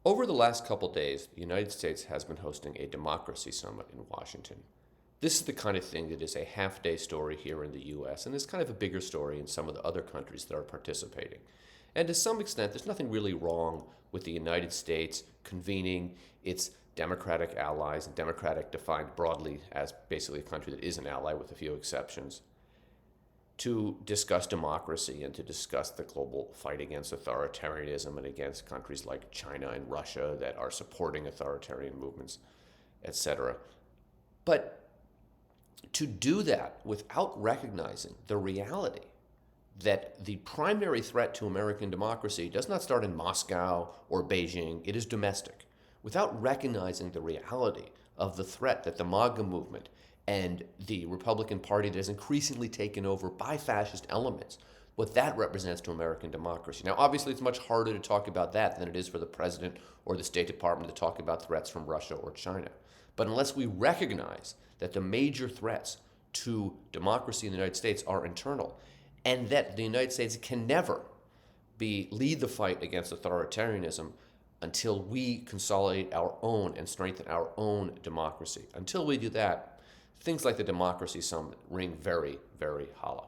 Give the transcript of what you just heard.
Over the last couple days, the United States has been hosting a democracy summit in Washington. This is the kind of thing that is a half-day story here in the US and is kind of a bigger story in some of the other countries that are participating. And to some extent, there's nothing really wrong with the United States convening its democratic allies, and democratic defined broadly as basically a country that is an ally with a few exceptions, to discuss democracy and to discuss the global fight against authoritarianism and against countries like China and Russia that are supporting authoritarian movements, etc. But to do that without recognizing the reality that the primary threat to American democracy does not start in Moscow or Beijing, it is domestic. Without recognizing the reality of the threat that the MAGA movement and the Republican Party that is increasingly taken over by fascist elements, what that represents to American democracy. Now, obviously, it's much harder to talk about that than it is for the president or the State Department to talk about threats from Russia or China. But unless we recognize that the major threats to democracy in the United States are internal, and that the United States can never lead the fight against authoritarianism until we consolidate our own and strengthen our own democracy. Until we do that, things like the Democracy Summit ring very, very hollow.